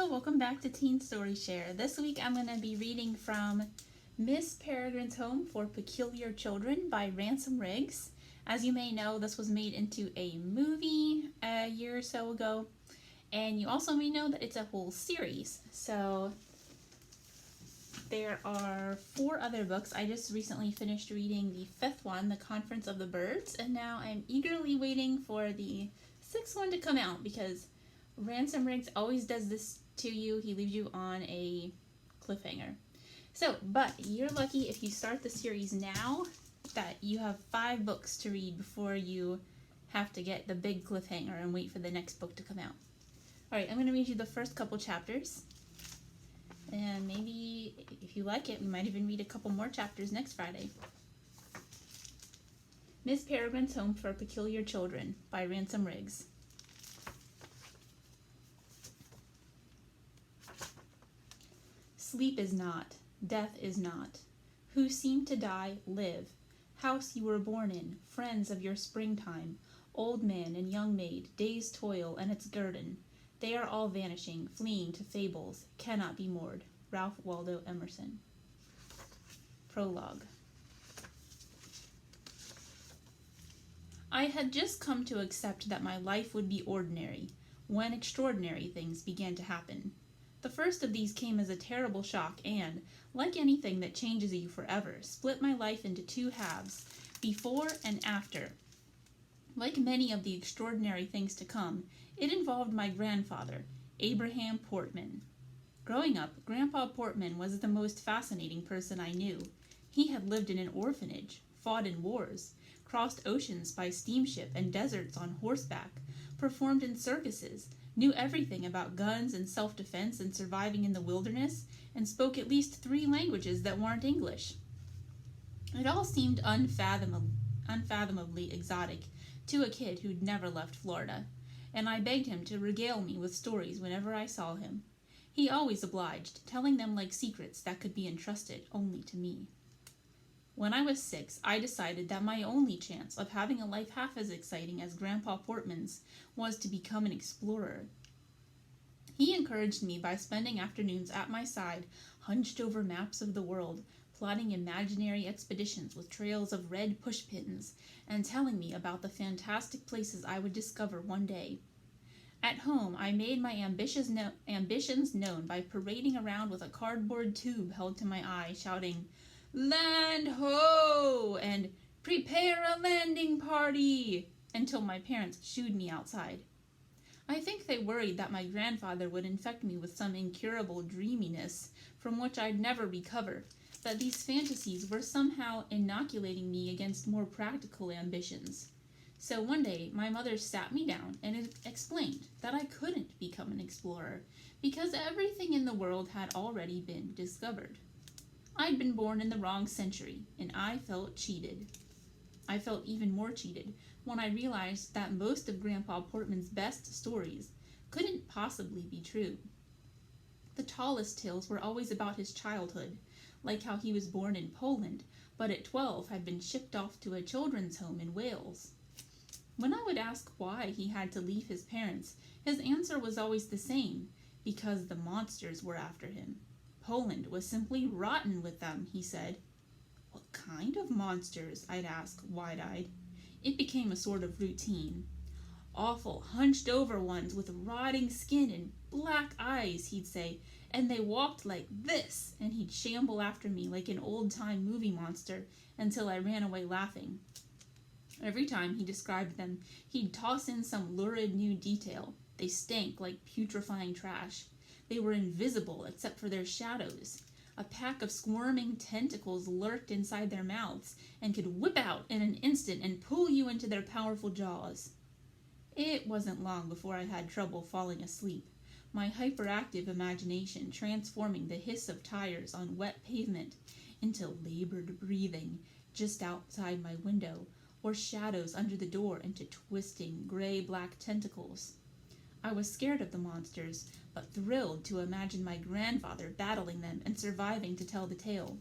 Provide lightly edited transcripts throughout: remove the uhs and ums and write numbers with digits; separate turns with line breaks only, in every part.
Hello, welcome back to Teen Story Share. This week I'm going to be reading from Miss Peregrine's Home for Peculiar Children by Ransom Riggs. As you may know, this was made into a movie a year or so ago, and you also may know that it's a whole series. So there are 4 other books. I just recently finished reading the 5th one, The Conference of the Birds, and now I'm eagerly waiting for the 6th one to come out because Ransom Riggs always does this to you. He leaves you on a cliffhanger. But you're lucky if you start the series now that you have 5 books to read before you have to get the big cliffhanger and wait for the next book to come out. Alright, I'm going to read you the first couple chapters. And maybe, if you like it, we might even read a couple more chapters next Friday. Miss Peregrine's Home for Peculiar Children by Ransom Riggs. Sleep is not, death is not. Who seem to die, live. House you were born in, friends of your springtime, old man and young maid, day's toil and its guerdon. They are all vanishing, fleeing to fables, cannot be moored. Ralph Waldo Emerson. Prologue. I had just come to accept that my life would be ordinary, when extraordinary things began to happen. The first of these came as a terrible shock and, like anything that changes you forever, split my life into 2 halves, before and after. Like many of the extraordinary things to come, it involved my grandfather, Abraham Portman. Growing up, Grandpa Portman was the most fascinating person I knew. He had lived in an orphanage, fought in wars, crossed oceans by steamship and deserts on horseback, performed in circuses, knew everything about guns and self-defense and surviving in the wilderness, and spoke at least 3 languages that weren't English. It all seemed unfathomably exotic to a kid who'd never left Florida, and I begged him to regale me with stories whenever I saw him. He always obliged, telling them like secrets that could be entrusted only to me. When I was 6, I decided that my only chance of having a life half as exciting as Grandpa Portman's was to become an explorer. He encouraged me by spending afternoons at my side, hunched over maps of the world, plotting imaginary expeditions with trails of red pushpins, and telling me about the fantastic places I would discover one day. At home, I made my ambitions known by parading around with a cardboard tube held to my eye, shouting, "Land ho!" and "Prepare a landing party!" until my parents shooed me outside. I think they worried that my grandfather would infect me with some incurable dreaminess from which I'd never recover, that these fantasies were somehow inoculating me against more practical ambitions. So one day, my mother sat me down and explained that I couldn't become an explorer because everything in the world had already been discovered. I'd been born in the wrong century, and I felt cheated. I felt even more cheated when I realized that most of Grandpa Portman's best stories couldn't possibly be true. The tallest tales were always about his childhood, like how he was born in Poland, but at 12 had been shipped off to a children's home in Wales. When I would ask why he had to leave his parents, his answer was always the same, because the monsters were after him. Poland was simply rotten with them, he said. What kind of monsters? I'd ask, wide-eyed. It became a sort of routine. Awful, hunched-over ones with rotting skin and black eyes, he'd say, and they walked like this, and he'd shamble after me like an old-time movie monster until I ran away laughing. Every time he described them, he'd toss in some lurid new detail. They stank like putrefying trash. They were invisible except for their shadows. A pack of squirming tentacles lurked inside their mouths and could whip out in an instant and pull you into their powerful jaws. It wasn't long before I had trouble falling asleep, my hyperactive imagination transforming the hiss of tires on wet pavement into labored breathing just outside my window, or shadows under the door into twisting gray-black tentacles. I was scared of the monsters, but thrilled to imagine my grandfather battling them and surviving to tell the tale.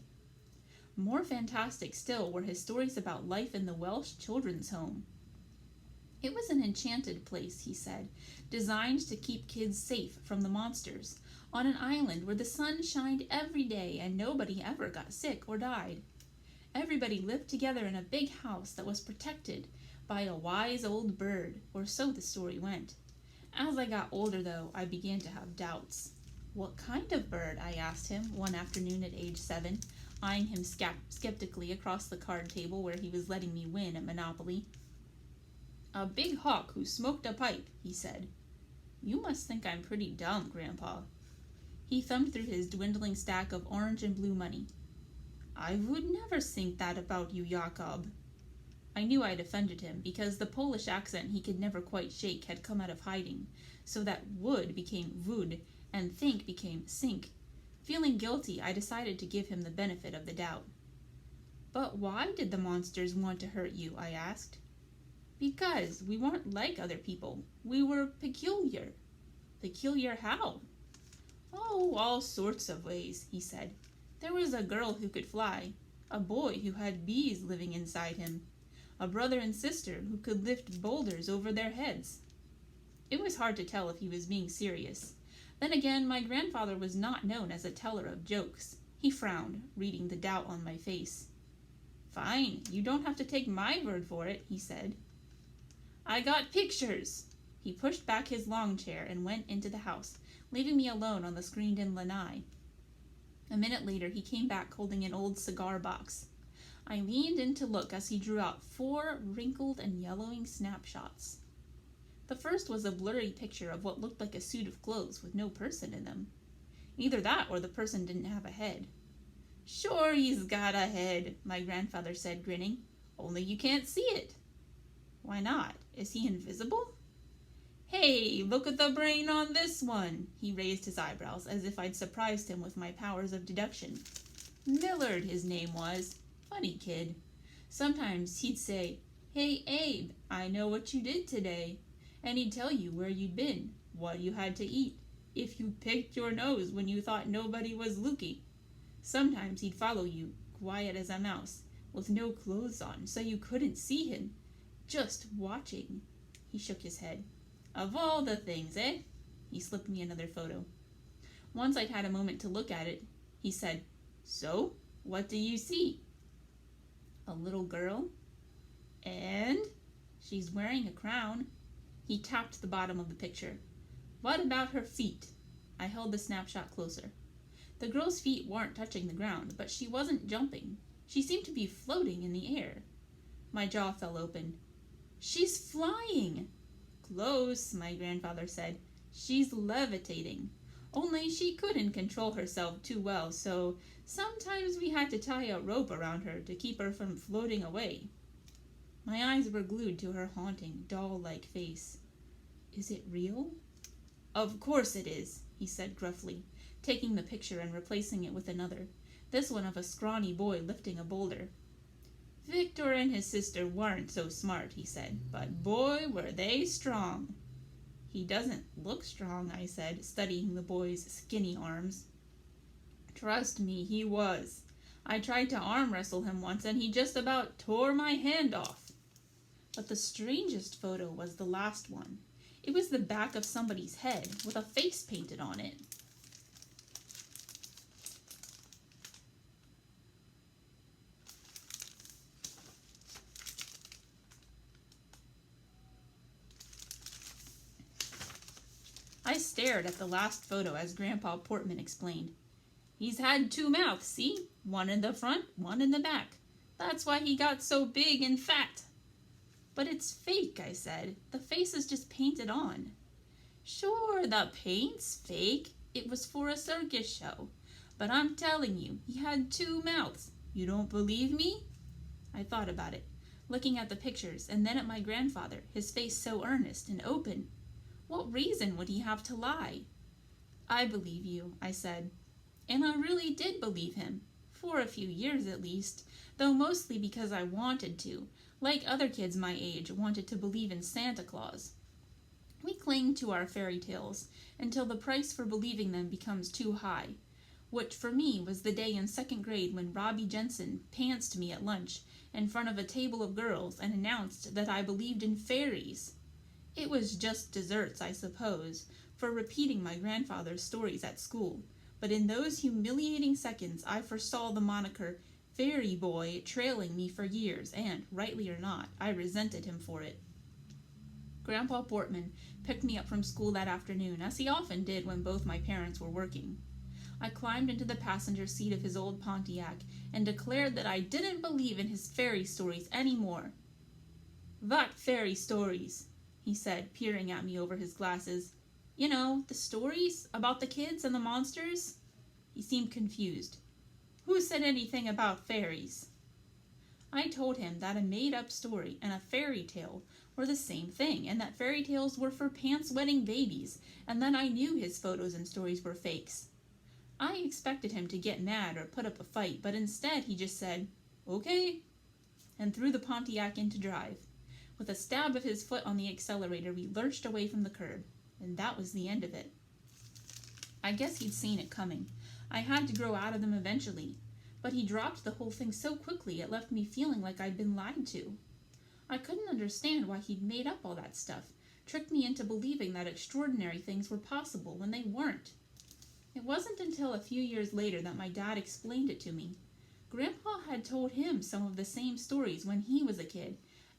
More fantastic still were his stories about life in the Welsh children's home. It was an enchanted place, he said, designed to keep kids safe from the monsters, on an island where the sun shined every day and nobody ever got sick or died. Everybody lived together in a big house that was protected by a wise old bird, or so the story went. As I got older, though, I began to have doubts. What kind of bird? I asked him one afternoon at age 7, eyeing him skeptically across the card table where he was letting me win at Monopoly. A big hawk who smoked a pipe, he said. You must think I'm pretty dumb, Grandpa. He thumbed through his dwindling stack of orange and blue money. I would never think that about you, Jakob. I knew I'd offended him, because the Polish accent he could never quite shake had come out of hiding, so that would became would, and think became sink. Feeling guilty, I decided to give him the benefit of the doubt. But why did the monsters want to hurt you? I asked. Because we weren't like other people. We were peculiar. Peculiar how? Oh, all sorts of ways, he said. There was a girl who could fly, a boy who had bees living inside him, a brother and sister who could lift boulders over their heads. It was hard to tell if he was being serious. Then again, my grandfather was not known as a teller of jokes. He frowned, reading the doubt on my face. Fine, you don't have to take my word for it, he said. I got pictures! He pushed back his long chair and went into the house, leaving me alone on the screened-in lanai. A minute later, he came back holding an old cigar box. I leaned in to look as he drew out 4 wrinkled and yellowing snapshots. The first was a blurry picture of what looked like a suit of clothes with no person in them. Either that or the person didn't have a head. Sure he's got a head, my grandfather said, grinning. Only you can't see it. Why not? Is he invisible? Hey, look at the brain on this one. He raised his eyebrows as if I'd surprised him with my powers of deduction. Millard, his name was. Funny kid. Sometimes he'd say, Hey, Abe, I know what you did today. And he'd tell you where you'd been, what you had to eat, if you picked your nose when you thought nobody was looking. Sometimes he'd follow you, quiet as a mouse, with no clothes on, so you couldn't see him. Just watching. He shook his head. Of all the things, eh? He slipped me another photo. Once I'd had a moment to look at it, he said, So, what do you see? A little girl. And? She's wearing a crown. He tapped the bottom of the picture. What about her feet? I held the snapshot closer. The girl's feet weren't touching the ground, but she wasn't jumping. She seemed to be floating in the air. My jaw fell open. She's flying! Close, my grandfather said. She's levitating. Only she couldn't control herself too well, so sometimes we had to tie a rope around her to keep her from floating away. My eyes were glued to her haunting, doll-like face. Is it real? Of course it is, he said gruffly, taking the picture and replacing it with another, this one of a scrawny boy lifting a boulder. Victor and his sister weren't so smart, he said, but boy, were they strong. He doesn't look strong, I said, studying the boy's skinny arms. Trust me, he was. I tried to arm wrestle him once, and he just about tore my hand off. But the strangest photo was the last one. It was the back of somebody's head, with a face painted on it. I stared at the last photo as Grandpa Portman explained. He's had 2 mouths, see? One in the front, one in the back. That's why he got so big and fat. But it's fake, I said. The face is just painted on. Sure, the paint's fake. It was for a circus show. But I'm telling you, he had 2 mouths. You don't believe me? I thought about it, looking at the pictures and then at my grandfather, his face so earnest and open. What reason would he have to lie? I believe you, I said. And I really did believe him, for a few years at least, though mostly because I wanted to, like other kids my age wanted to believe in Santa Claus. We cling to our fairy tales until the price for believing them becomes too high, which for me was the day in 2nd grade when Robbie Jensen pantsed me at lunch in front of a table of girls and announced that I believed in fairies. It was just desserts, I suppose, for repeating my grandfather's stories at school, but in those humiliating seconds I foresaw the moniker Fairy Boy trailing me for years, and, rightly or not, I resented him for it. Grandpa Portman picked me up from school that afternoon, as he often did when both my parents were working. I climbed into the passenger seat of his old Pontiac and declared that I didn't believe in his fairy stories any more. "What fairy stories?" he said, peering at me over his glasses. "You know, the stories about the kids and the monsters?" He seemed confused. "Who said anything about fairies?" I told him that a made-up story and a fairy tale were the same thing, and that fairy tales were for pants-wetting babies, and that I knew his photos and stories were fakes. I expected him to get mad or put up a fight, but instead he just said, "Okay," and threw the Pontiac into drive. With a stab of his foot on the accelerator, we lurched away from the curb, and that was the end of it. I guess he'd seen it coming. I had to grow out of them eventually, but he dropped the whole thing so quickly it left me feeling like I'd been lied to. I couldn't understand why he'd made up all that stuff, tricked me into believing that extraordinary things were possible when they weren't. It wasn't until a few years later that my dad explained it to me. Grandpa had told him some of the same stories when he was a kid,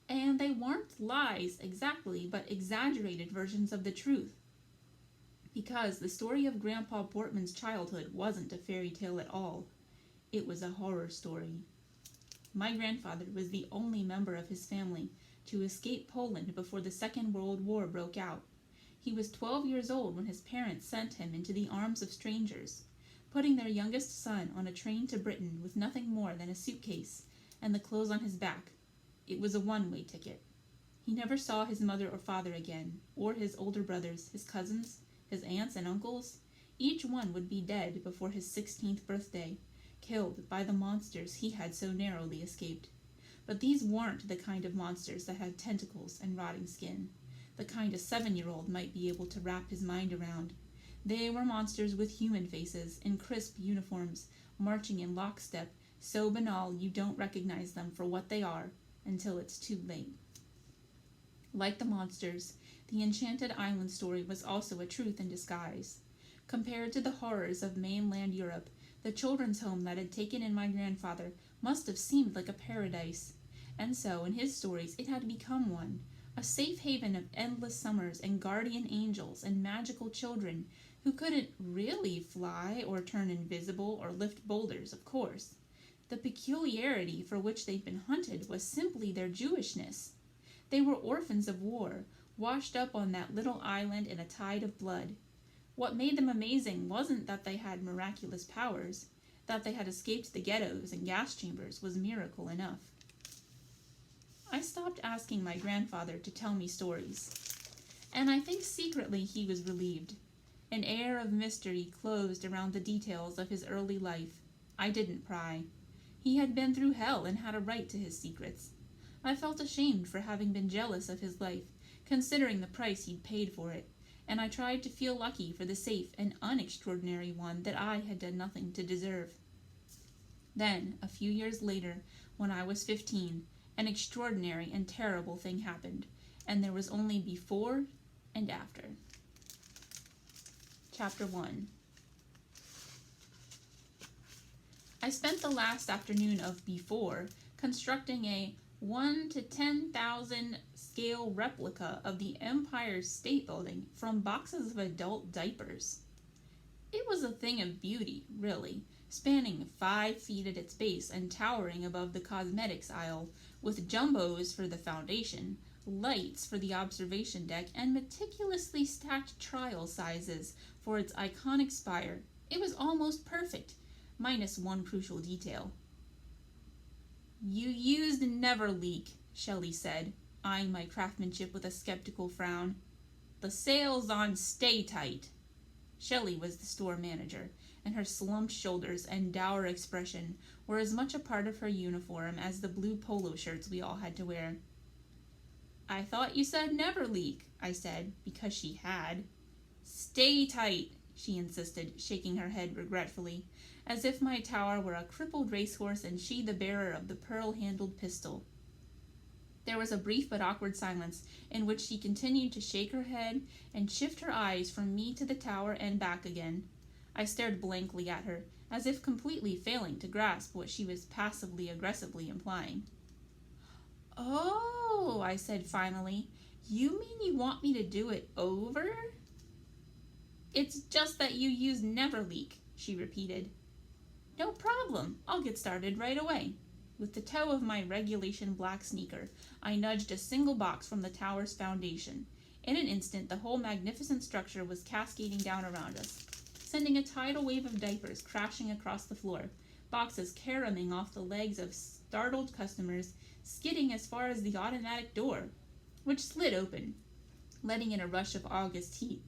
and they weren't lies exactly, but exaggerated versions of the truth. Because the story of Grandpa Portman's childhood wasn't a fairy tale at all. It was a horror story. My grandfather was the only member of his family to escape Poland before the Second World War broke out. He was 12 years old when his parents sent him into the arms of strangers, putting their youngest son on a train to Britain with nothing more than a suitcase and the clothes on his back. It was a one-way ticket. He never saw his mother or father again, or his older brothers, his cousins, his aunts and uncles. Each one would be dead before his 16th birthday, killed by the monsters he had so narrowly escaped. But these weren't the kind of monsters that had tentacles and rotting skin, the kind a 7-year-old might be able to wrap his mind around. They were monsters with human faces, in crisp uniforms, marching in lockstep, so banal you don't recognize them for what they are until it's too late. Like the monsters, the Enchanted Island story was also a truth in disguise. Compared to the horrors of mainland Europe, the children's home that had taken in my grandfather must have seemed like a paradise. And so, in his stories, it had become one, a safe haven of endless summers and guardian angels and magical children who couldn't really fly or turn invisible or lift boulders, of course. The peculiarity for which they'd been hunted was simply their Jewishness. They were orphans of war, washed up on that little island in a tide of blood. What made them amazing wasn't that they had miraculous powers. That they had escaped the ghettos and gas chambers was miracle enough. I stopped asking my grandfather to tell me stories, and I think secretly he was relieved. An air of mystery closed around the details of his early life. I didn't pry. He had been through hell and had a right to his secrets. I felt ashamed for having been jealous of his life, considering the price he'd paid for it, and I tried to feel lucky for the safe and unextraordinary one that I had done nothing to deserve. Then, a few years later, when I was 15, an extraordinary and terrible thing happened, and there was only before and after. Chapter 1. I spent the last afternoon of Before constructing a 1 to 10,000 scale replica of the Empire State Building from boxes of adult diapers. It was a thing of beauty, really, spanning 5 feet at its base and towering above the cosmetics aisle, with jumbos for the foundation, lights for the observation deck, and meticulously stacked trial sizes for its iconic spire. It was almost perfect, minus one crucial detail. "You used Never Leak," Shelley said, eyeing my craftsmanship with a skeptical frown. "The sale's on Stay Tight." Shelley was the store manager, and her slumped shoulders and dour expression were as much a part of her uniform as the blue polo shirts we all had to wear. "I thought you said Never Leak," I said, because she had. "Stay Tight," she insisted, shaking her head regretfully, as if my tower were a crippled racehorse and she the bearer of the pearl-handled pistol. There was a brief but awkward silence, in which she continued to shake her head and shift her eyes from me to the tower and back again. I stared blankly at her, as if completely failing to grasp what she was passively-aggressively implying. "Oh," I said finally, "you mean you want me to do it over?" "It's just that you use Neverleak," she repeated. "No problem. I'll get started right away." With the toe of my regulation black sneaker, I nudged a single box from the tower's foundation. In an instant, the whole magnificent structure was cascading down around us, sending a tidal wave of diapers crashing across the floor, boxes caroming off the legs of startled customers, skidding as far as the automatic door, which slid open, letting in a rush of August heat.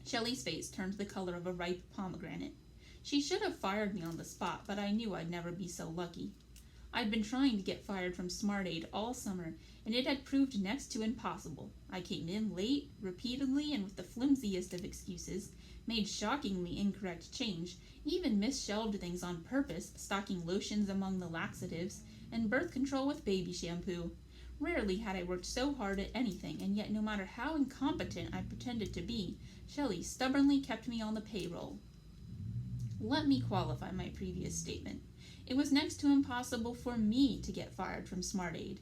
Shelley's face turned the color of a ripe pomegranate. She should have fired me on the spot, but I knew I'd never be so lucky. I'd been trying to get fired from Smartaid all summer, and it had proved next to impossible. I came in late, repeatedly, and with the flimsiest of excuses, made shockingly incorrect change, even misshelved things on purpose, stocking lotions among the laxatives, and birth control with baby shampoo. Rarely had I worked so hard at anything, and yet no matter how incompetent I pretended to be, Shelley stubbornly kept me on the payroll. Let me qualify my previous statement. It was next to impossible for me to get fired from Smartaid.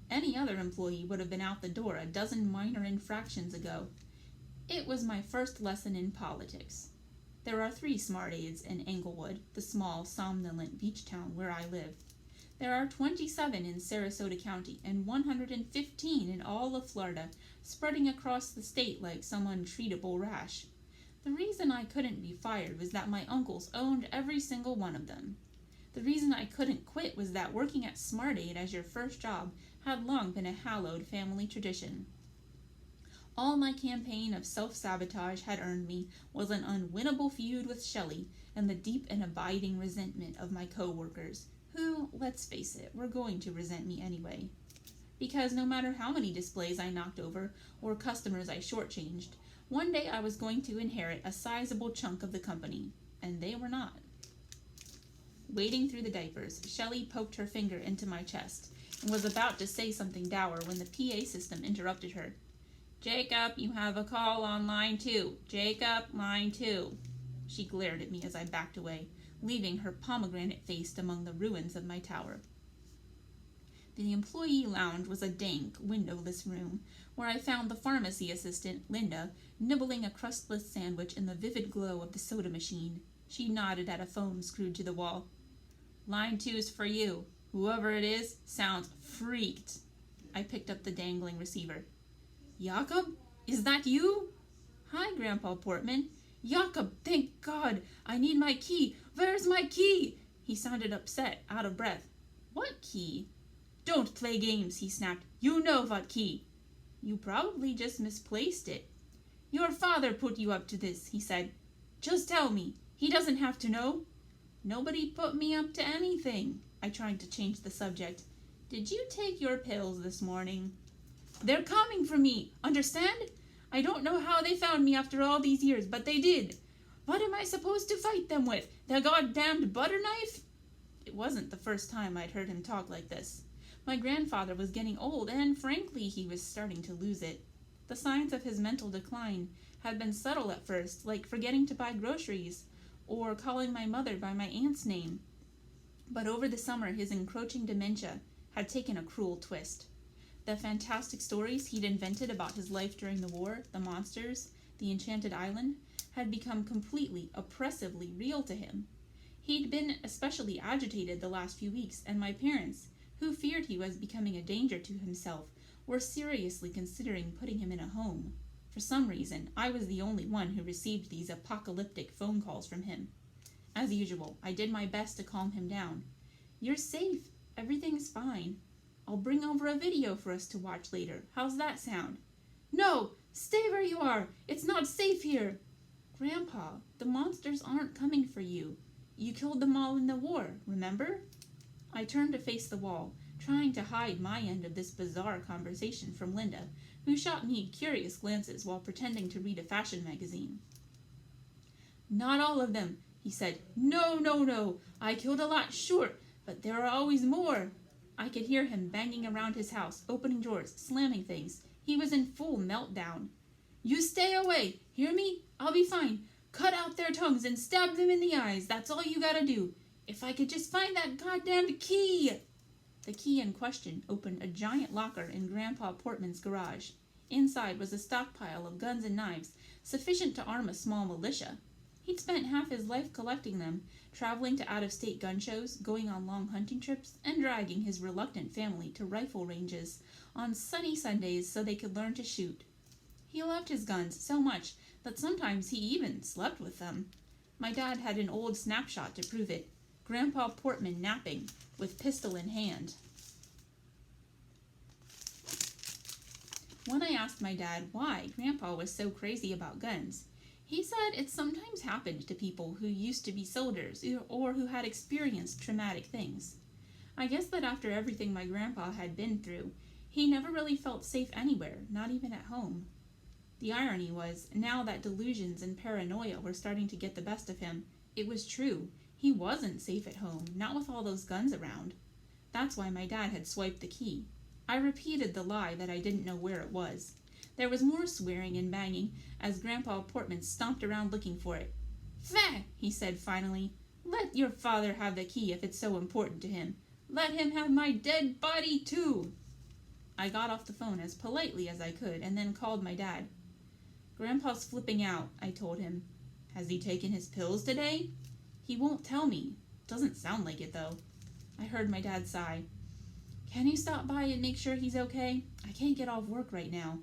Any other employee would have been out the door a dozen minor infractions ago. It was my first lesson in politics. There are 3 Smartaids in Englewood, the small, somnolent beach town where I live. There are 27 in Sarasota County and 115 in all of Florida, spreading across the state like some untreatable rash. The reason I couldn't be fired was that my uncles owned every single one of them. The reason I couldn't quit was that working at Smartaid as your first job had long been a hallowed family tradition. All my campaign of self-sabotage had earned me was an unwinnable feud with Shelley and the deep and abiding resentment of my co-workers, who, let's face it, were going to resent me anyway. Because no matter how many displays I knocked over or customers I shortchanged, one day I was going to inherit a sizable chunk of the company, and they were not. Wading through the diapers, Shelley poked her finger into my chest and was about to say something dour when the PA system interrupted her. "Jacob, you have a call on line 2. Jacob, line 2. She glared at me as I backed away, leaving her pomegranate face among the ruins of my tower. The employee lounge was a dank, windowless room, where I found the pharmacy assistant, Linda, nibbling a crustless sandwich in the vivid glow of the soda machine. She nodded at a phone screwed to the wall. "Line 2's for you. Whoever it is sounds freaked." I picked up the dangling receiver. "Jacob? Is that you?" "Hi, Grandpa Portman." "Jacob, thank God! I need my key. Where's my key?" He sounded upset, out of breath. "What key?" "Don't play games," he snapped. "You know what key." "You probably just misplaced it." "Your father put you up to this," he said. "Just tell me. He doesn't have to know." "Nobody put me up to anything." I tried to change the subject. "Did you take your pills this morning?" "They're coming for me, understand? I don't know how they found me after all these years, but they did. What am I supposed to fight them with? The goddamned butter knife?" It wasn't the first time I'd heard him talk like this. My grandfather was getting old, and frankly, he was starting to lose it. The signs of his mental decline had been subtle at first, like forgetting to buy groceries, or calling my mother by my aunt's name. But over the summer, his encroaching dementia had taken a cruel twist. The fantastic stories he'd invented about his life during the war, the monsters, the enchanted island, had become completely, oppressively real to him. He'd been especially agitated the last few weeks, and my parents, who feared he was becoming a danger to himself, were seriously considering putting him in a home. For some reason, I was the only one who received these apocalyptic phone calls from him. As usual, I did my best to calm him down. "You're safe. Everything's fine. I'll bring over a video for us to watch later. How's that sound?" "No! Stay where you are! It's not safe here!" "Grandpa, the monsters aren't coming for you. You killed them all in the war, remember?" I turned to face the wall, trying to hide my end of this bizarre conversation from Linda, who shot me curious glances while pretending to read a fashion magazine. "Not all of them," he said. No. I killed a lot, sure, but there are always more." I could hear him banging around his house, opening drawers, slamming things. He was in full meltdown. "You stay away! Hear me? I'll be fine. Cut out their tongues and stab them in the eyes. That's all you gotta do. If I could just find that goddamned key!" The key in question opened a giant locker in Grandpa Portman's garage. Inside was a stockpile of guns and knives, sufficient to arm a small militia. He'd spent half his life collecting them, traveling to out-of-state gun shows, going on long hunting trips, and dragging his reluctant family to rifle ranges on sunny Sundays so they could learn to shoot. He loved his guns so much that sometimes he even slept with them. My dad had an old snapshot to prove it. Grandpa Portman napping, with pistol in hand. When I asked my dad why Grandpa was so crazy about guns, he said it sometimes happened to people who used to be soldiers or who had experienced traumatic things. I guess that after everything my grandpa had been through, he never really felt safe anywhere, not even at home. The irony was, now that delusions and paranoia were starting to get the best of him, it was true. He wasn't safe at home, not with all those guns around. That's why my dad had swiped the key. I repeated the lie that I didn't know where it was. There was more swearing and banging as Grandpa Portman stomped around looking for it. "Fair," he said finally. "Let your father have the key if it's so important to him. Let him have my dead body too." I got off the phone as politely as I could and then called my dad. "Grandpa's flipping out," I told him. "Has he taken his pills today?" "He won't tell me. Doesn't sound like it, though." I heard my dad sigh. "Can you stop by and make sure he's okay? I can't get off work right now."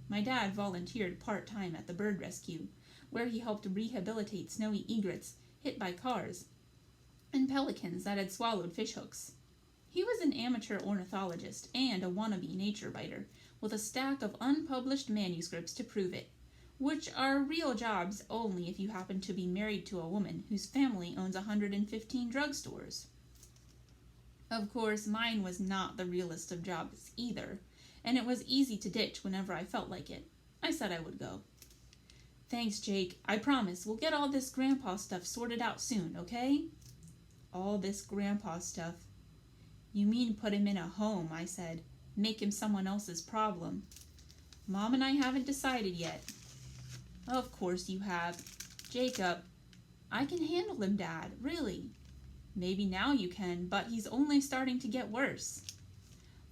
My dad volunteered part-time at the bird rescue, where he helped rehabilitate snowy egrets hit by cars and pelicans that had swallowed fishhooks. He was an amateur ornithologist and a wannabe nature writer, with a stack of unpublished manuscripts to prove it, which are real jobs only if you happen to be married to a woman whose family owns 115 drugstores. Of course, mine was not the realest of jobs either, and it was easy to ditch whenever I felt like it. I said I would go. "Thanks, Jake. I promise we'll get all this grandpa stuff sorted out soon, okay?" "All this grandpa stuff? You mean put him in a home," I said. "Make him someone else's problem." "Mom and I haven't decided yet." "Of course you have. Jacob." "I can handle him, Dad, really." "Maybe now you can, but he's only starting to get worse."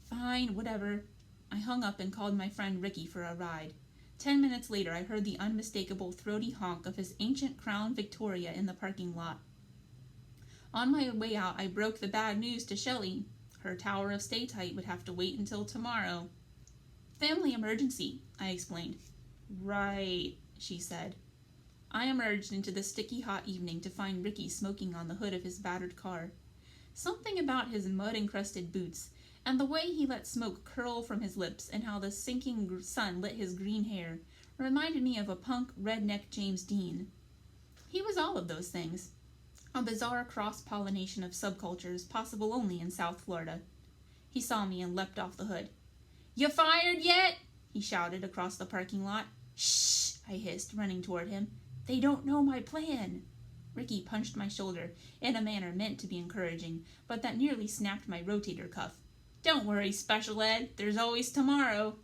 "Fine, whatever." I hung up and called my friend Ricky for a ride. 10 minutes later, I heard the unmistakable throaty honk of his ancient Crown Victoria in the parking lot. On my way out, I broke the bad news to Shelley. Her tower of stay tight would have to wait until tomorrow. "Family emergency," I explained. "Right," she said. I emerged into the sticky hot evening to find Ricky smoking on the hood of his battered car. Something about his mud-encrusted boots, and the way he let smoke curl from his lips and how the sinking sun lit his green hair, reminded me of a punk redneck James Dean. He was all of those things, a bizarre cross-pollination of subcultures possible only in South Florida. He saw me and leapt off the hood. "You fired yet?" he shouted across the parking lot. "Shh!" I hissed, running toward him. "They don't know my plan." Ricky punched my shoulder in a manner meant to be encouraging, but that nearly snapped my rotator cuff. "Don't worry, Special Ed. There's always tomorrow."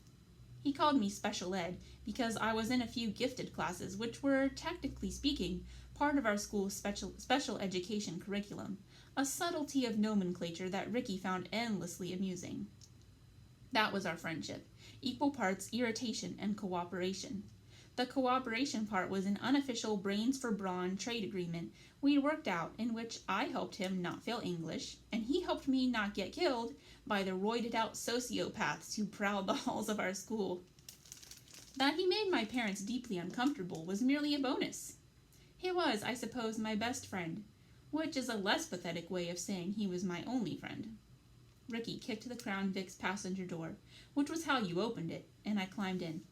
He called me Special Ed because I was in a few gifted classes, which were, technically speaking, part of our school's special education curriculum, a subtlety of nomenclature that Ricky found endlessly amusing. That was our friendship, equal parts irritation and cooperation. The cooperation part was an unofficial brains for brawn trade agreement we worked out in which I helped him not fail English, and he helped me not get killed by the roided-out sociopaths who prowled the halls of our school. That he made my parents deeply uncomfortable was merely a bonus. He was, I suppose, my best friend, which is a less pathetic way of saying he was my only friend. Ricky kicked the Crown Vic's passenger door, which was how you opened it, and I climbed in.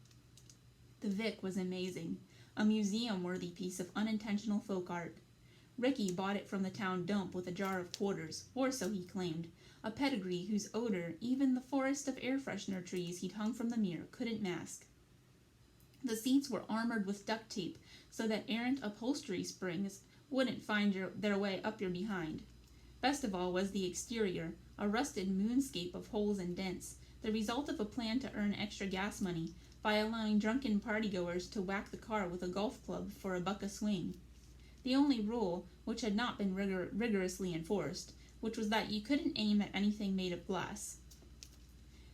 The Vic was amazing, a museum-worthy piece of unintentional folk art. Ricky bought it from the town dump with a jar of quarters, or so he claimed, a pedigree whose odor even the forest of air freshener trees he'd hung from the mirror couldn't mask. The seats were armored with duct tape so that errant upholstery springs wouldn't find their way up your behind. Best of all was the exterior, a rusted moonscape of holes and dents, the result of a plan to earn extra gas money by allowing drunken partygoers to whack the car with a golf club for $1 a swing. The only rule, which had not been rigorously enforced, which was that you couldn't aim at anything made of glass.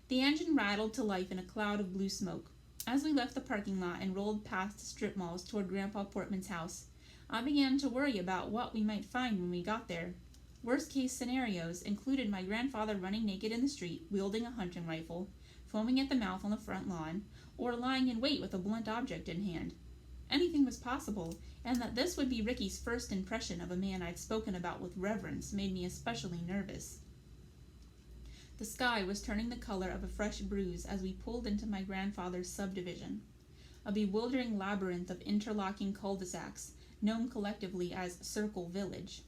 The engine rattled to life in a cloud of blue smoke. As we left the parking lot and rolled past strip malls toward Grandpa Portman's house, I began to worry about what we might find when we got there. Worst-case scenarios included my grandfather running naked in the street, wielding a hunting rifle, foaming at the mouth on the front lawn, or lying in wait with a blunt object in hand. Anything was possible, and that this would be Ricky's first impression of a man I'd spoken about with reverence made me especially nervous. The sky was turning the color of a fresh bruise as we pulled into my grandfather's subdivision, a bewildering labyrinth of interlocking cul-de-sacs, known collectively as Circle Village.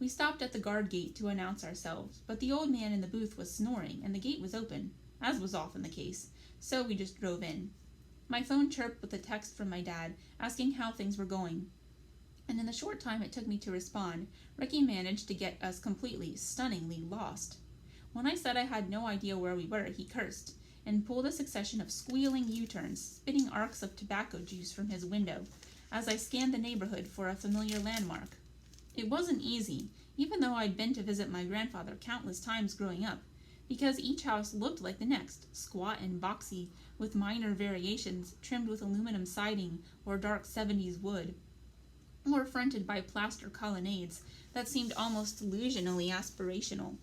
We stopped at the guard gate to announce ourselves, but the old man in the booth was snoring, and the gate was open, as was often the case, so we just drove in. My phone chirped with a text from my dad, asking how things were going, and in the short time it took me to respond, Ricky managed to get us completely, stunningly lost. When I said I had no idea where we were, he cursed, and pulled a succession of squealing U-turns, spitting arcs of tobacco juice from his window, as I scanned the neighborhood for a familiar landmark. It wasn't easy, even though I'd been to visit my grandfather countless times growing up, because each house looked like the next, squat and boxy, with minor variations trimmed with aluminum siding or dark 70s wood, or fronted by plaster colonnades that seemed almost delusionally aspirational.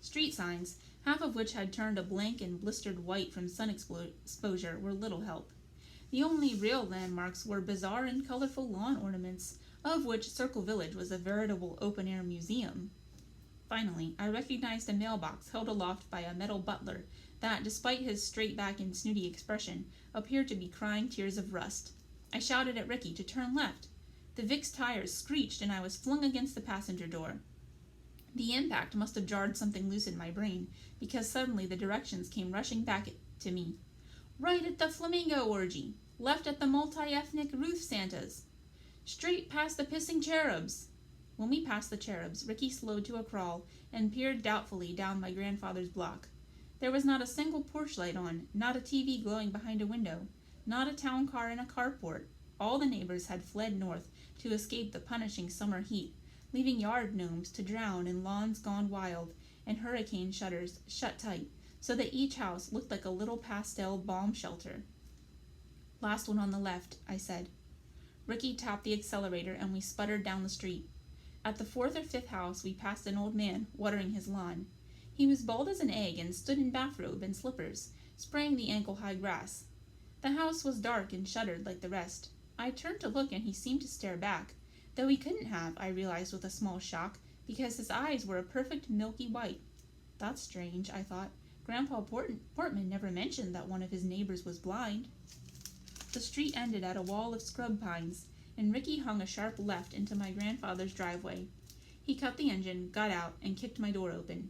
Street signs, half of which had turned a blank and blistered white from sun exposure, were little help. The only real landmarks were bizarre and colorful lawn ornaments, of which Circle Village was a veritable open-air museum. Finally, I recognized a mailbox held aloft by a metal butler that, despite his straight back and snooty expression, appeared to be crying tears of rust. I shouted at Ricky to turn left. The Vic's tires screeched and I was flung against the passenger door. The impact must have jarred something loose in my brain, because suddenly the directions came rushing back to me. Right at the Flamingo Orgy. Left at the multi-ethnic Ruth Santas. Straight past the Pissing Cherubs. When we passed the Cherubs, Ricky slowed to a crawl and peered doubtfully down my grandfather's block. There was not a single porch light on, not a TV glowing behind a window, not a town car in a carport. All the neighbors had fled north to escape the punishing summer heat, leaving yard gnomes to drown in lawns gone wild and hurricane shutters shut tight, so that each house looked like a little pastel bomb shelter. Last one on the left, I said. Ricky tapped the accelerator and we sputtered down the street. At the 4th or 5th house, we passed an old man watering his lawn. He was bald as an egg and stood in bathrobe and slippers, spraying the ankle-high grass. The house was dark and shuttered like the rest. I turned to look and he seemed to stare back, though he couldn't have, I realized with a small shock, because his eyes were a perfect milky white. That's strange, I thought. Grandpa Portman never mentioned that one of his neighbors was blind. The street ended at a wall of scrub pines, and Ricky hung a sharp left into my grandfather's driveway. He cut the engine, got out, and kicked my door open.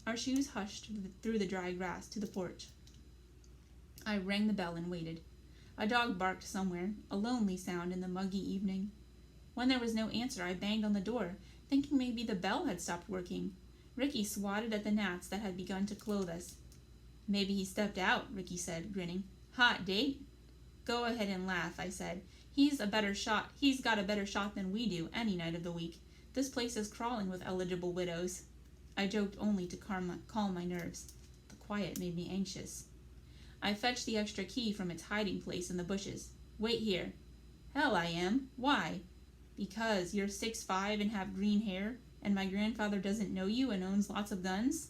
Our shoes hushed through the dry grass to the porch. I rang the bell and waited. A dog barked somewhere, a lonely sound in the muggy evening. When there was no answer, I banged on the door, thinking maybe the bell had stopped working. Ricky swatted at the gnats that had begun to clothe us. Maybe he stepped out, Ricky said, grinning. Hot date? Go ahead and laugh, I said. He's got a better shot than we do any night of the week. This place is crawling with eligible widows. I joked only to calm my nerves. The quiet made me anxious. I fetched the extra key from its hiding place in the bushes. Wait here. Hell I am. Why? Because you're 6'5" and have green hair, and my grandfather doesn't know you and owns lots of guns?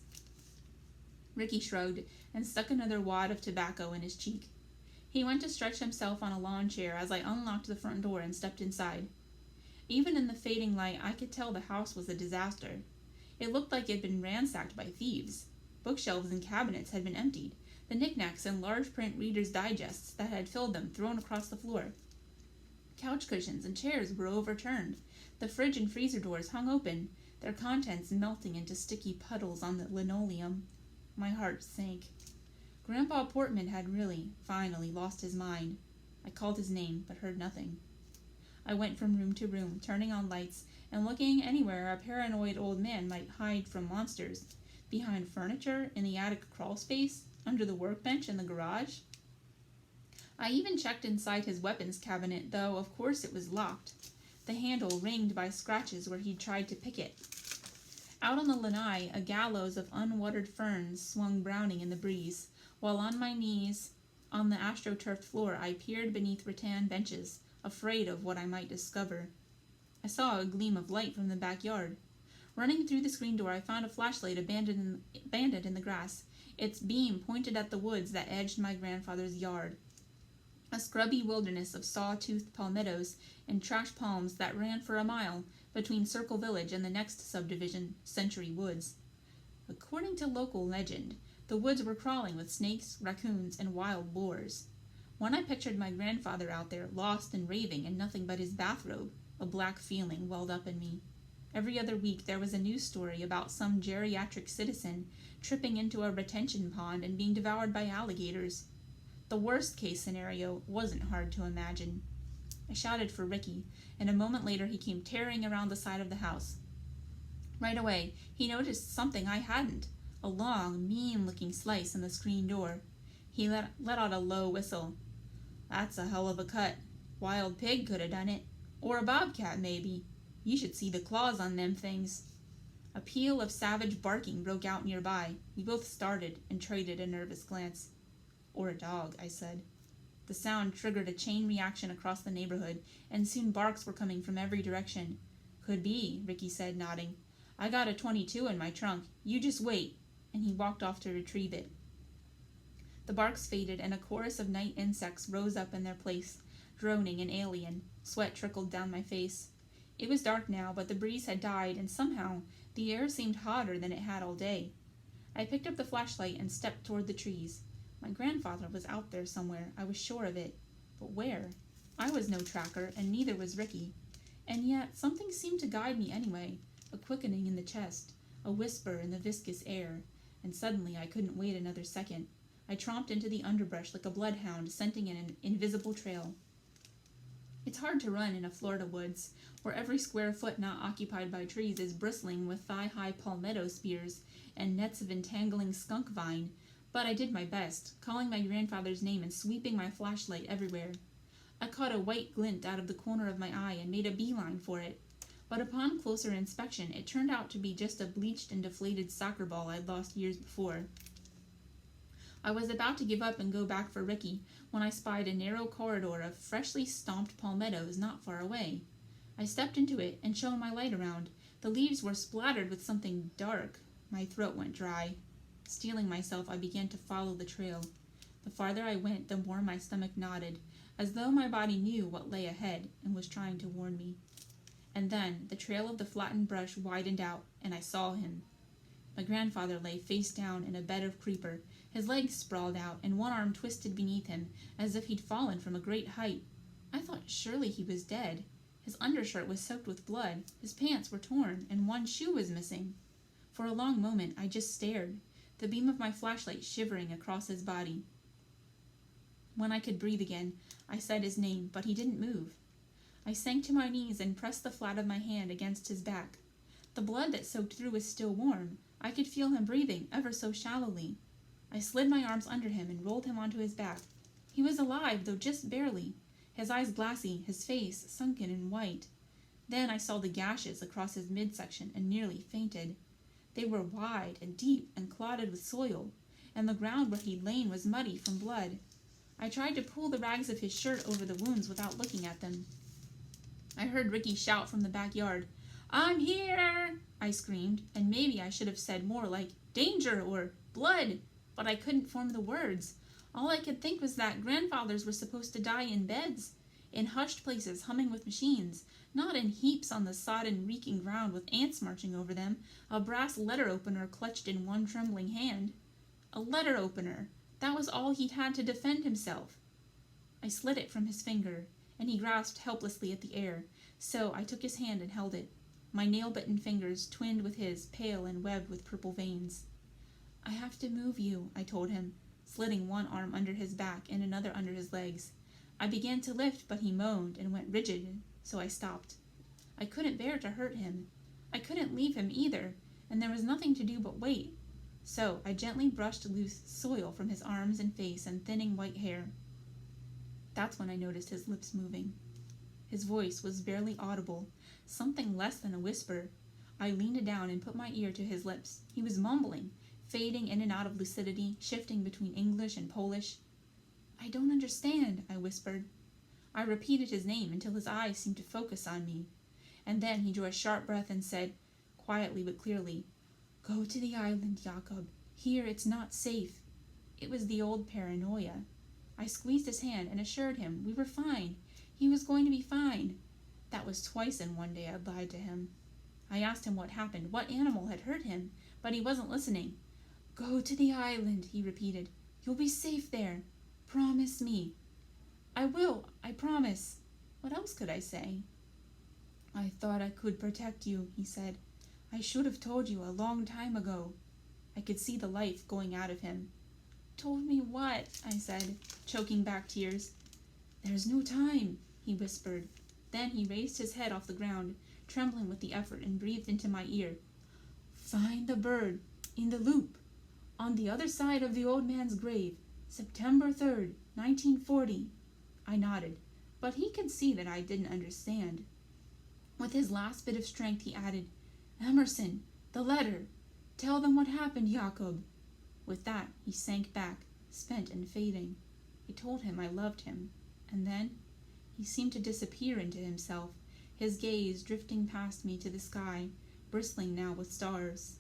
Ricky shrugged and stuck another wad of tobacco in his cheek. He went to stretch himself on a lawn chair as I unlocked the front door and stepped inside. Even in the fading light, I could tell the house was a disaster. It looked like it had been ransacked by thieves. Bookshelves and cabinets had been emptied, the knickknacks and large print Reader's Digests that had filled them thrown across the floor. Couch cushions and chairs were overturned. The fridge and freezer doors hung open, their contents melting into sticky puddles on the linoleum. My heart sank. Grandpa Portman had really, finally, lost his mind. I called his name, but heard nothing. I went from room to room, turning on lights and looking anywhere a paranoid old man might hide from monsters. Behind furniture, in the attic crawl space, under the workbench in the garage. I even checked inside his weapons cabinet, though of course it was locked, the handle ringed by scratches where he'd tried to pick it. Out on the lanai, a gallows of unwatered ferns swung browning in the breeze, while on my knees on the astroturfed floor I peered beneath rattan benches, afraid of what I might discover. I saw a gleam of light from the backyard. Running through the screen door, I found a flashlight abandoned in the grass. Its beam pointed at the woods that edged my grandfather's yard, a scrubby wilderness of saw-toothed palmettos and trash palms that ran for a mile between Circle Village and the next subdivision, Century Woods. According to local legend, the woods were crawling with snakes, raccoons, and wild boars. When I pictured my grandfather out there, lost and raving in nothing but his bathrobe, a black feeling welled up in me. Every other week there was a news story about some geriatric citizen tripping into a retention pond and being devoured by alligators. The worst-case scenario wasn't hard to imagine. I shouted for Ricky, and a moment later he came tearing around the side of the house. Right away, he noticed something I hadn't, a long, mean-looking slice in the screen door. He let out a low whistle. "That's a hell of a cut. Wild pig could have done it. Or a bobcat, maybe. You should see the claws on them things." A peal of savage barking broke out nearby. We both started and traded a nervous glance. "Or a dog," I said. The sound triggered a chain reaction across the neighborhood, and soon barks were coming from every direction. "Could be," Ricky said, nodding. "I got a .22 in my trunk. You just wait." And he walked off to retrieve it. The barks faded, and a chorus of night insects rose up in their place, droning and alien. Sweat trickled down my face. It was dark now, but the breeze had died, and somehow the air seemed hotter than it had all day. I picked up the flashlight and stepped toward the trees. My grandfather was out there somewhere, I was sure of it. But where? I was no tracker, and neither was Ricky. And yet something seemed to guide me anyway, a quickening in the chest, a whisper in the viscous air, and suddenly I couldn't wait another second. I tromped into the underbrush like a bloodhound, scenting an invisible trail. It's hard to run in a Florida woods, where every square foot not occupied by trees is bristling with thigh-high palmetto spears and nets of entangling skunk vine, but I did my best, calling my grandfather's name and sweeping my flashlight everywhere. I caught a white glint out of the corner of my eye and made a beeline for it, but upon closer inspection it turned out to be just a bleached and deflated soccer ball I'd lost years before. I was about to give up and go back for Ricky when I spied a narrow corridor of freshly stomped palmettos not far away. I stepped into it and shone my light around. The leaves were splattered with something dark. My throat went dry. Steeling myself, I began to follow the trail. The farther I went, the more my stomach knotted, as though my body knew what lay ahead and was trying to warn me. And then the trail of the flattened brush widened out, and I saw him. My grandfather lay face down in a bed of creeper, his legs sprawled out, and one arm twisted beneath him, as if he'd fallen from a great height. I thought surely he was dead. His undershirt was soaked with blood, his pants were torn, and one shoe was missing. For a long moment I just stared, the beam of my flashlight shivering across his body. When I could breathe again, I said his name, but he didn't move. I sank to my knees and pressed the flat of my hand against his back. The blood that soaked through was still warm. I could feel him breathing, ever so shallowly. I slid my arms under him and rolled him onto his back. He was alive, though just barely, his eyes glassy, his face sunken and white. Then I saw the gashes across his midsection and nearly fainted. They were wide and deep and clotted with soil, and the ground where he'd lain was muddy from blood. I tried to pull the rags of his shirt over the wounds without looking at them. I heard Ricky shout from the backyard. "I'm here!" I screamed, and maybe I should have said more like "danger" or "blood," but I couldn't form the words. All I could think was that grandfathers were supposed to die in beds, in hushed places humming with machines, not in heaps on the sodden, reeking ground with ants marching over them, a brass letter opener clutched in one trembling hand. A letter opener! That was all he'd had to defend himself. I slid it from his finger, and he grasped helplessly at the air, so I took his hand and held it. My nail-bitten fingers twinned with his, pale and webbed with purple veins. "I have to move you," I told him, slitting one arm under his back and another under his legs. I began to lift, but he moaned and went rigid, so I stopped. I couldn't bear to hurt him. I couldn't leave him either, and there was nothing to do but wait. So I gently brushed loose soil from his arms and face and thinning white hair. That's when I noticed his lips moving. His voice was barely audible, something less than a whisper. I leaned down and put my ear to his lips. He was mumbling, fading in and out of lucidity, shifting between English and Polish. "I don't understand," I whispered. I repeated his name until his eyes seemed to focus on me. And then he drew a sharp breath and said, quietly but clearly, "Go to the island, Jakob. Here it's not safe." It was the old paranoia. I squeezed his hand and assured him we were fine. He was going to be fine. That was twice in one day I'd lied to him. I asked him what happened, what animal had hurt him, but he wasn't listening. "Go to the island," he repeated. "You'll be safe there. Promise me." "I will, I promise." What else could I say? "I thought I could protect you," he said. "I should have told you a long time ago." I could see the life going out of him. "Told me what?" I said, choking back tears. "There's no time," he whispered. Then he raised his head off the ground, trembling with the effort, and breathed into my ear. "Find the bird, in the loop, on the other side of the old man's grave, September 3rd, 1940. I nodded, but he could see that I didn't understand. With his last bit of strength, he added, "Emerson, the letter. Tell them what happened, Jakob." With that, he sank back, spent and fading. I told him I loved him, and then he seemed to disappear into himself, his gaze drifting past me to the sky, bristling now with stars.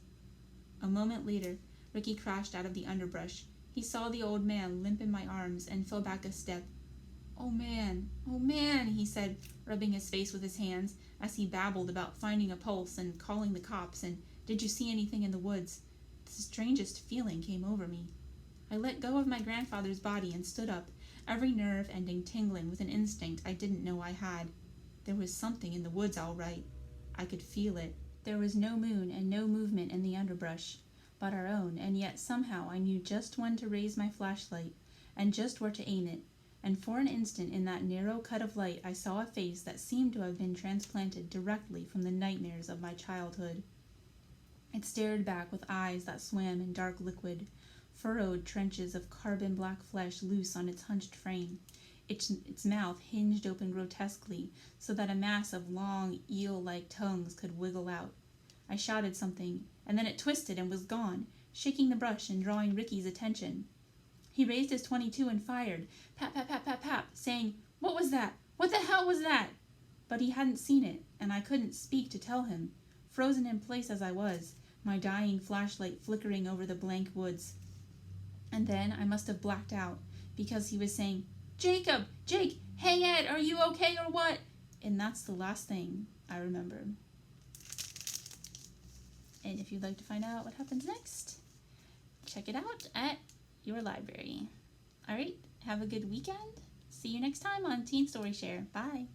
A moment later, Ricky crashed out of the underbrush. He saw the old man limp in my arms and fell back a step. Oh man," he said, rubbing his face with his hands as he babbled about finding a pulse and calling the cops and "Did you see anything in the woods?" The strangest feeling came over me. I let go of my grandfather's body and stood up, every nerve ending tingling with an instinct I didn't know I had. There was something in the woods, all right. I could feel it. There was no moon and no movement in the underbrush, but our own, and yet somehow I knew just when to raise my flashlight and just where to aim it, and for an instant in that narrow cut of light I saw a face that seemed to have been transplanted directly from the nightmares of my childhood. It stared back with eyes that swam in dark liquid, furrowed trenches of carbon-black flesh loose on its hunched frame. Its mouth hinged open grotesquely so that a mass of long, eel-like tongues could wiggle out. I shouted something, and then it twisted and was gone, shaking the brush and drawing Ricky's attention. He raised his .22 and fired, pap, pap, pap, pap, pap, saying, "What was that? What the hell was that?" But he hadn't seen it, and I couldn't speak to tell him, frozen in place as I was, my dying flashlight flickering over the blank woods. And then I must have blacked out, because he was saying, "Jacob! Jake! Hey Ed, are you okay or what?" And that's the last thing I remember. And if you'd like to find out what happens next, check it out at your library. Alright, have a good weekend. See you next time on Teen Story Share. Bye.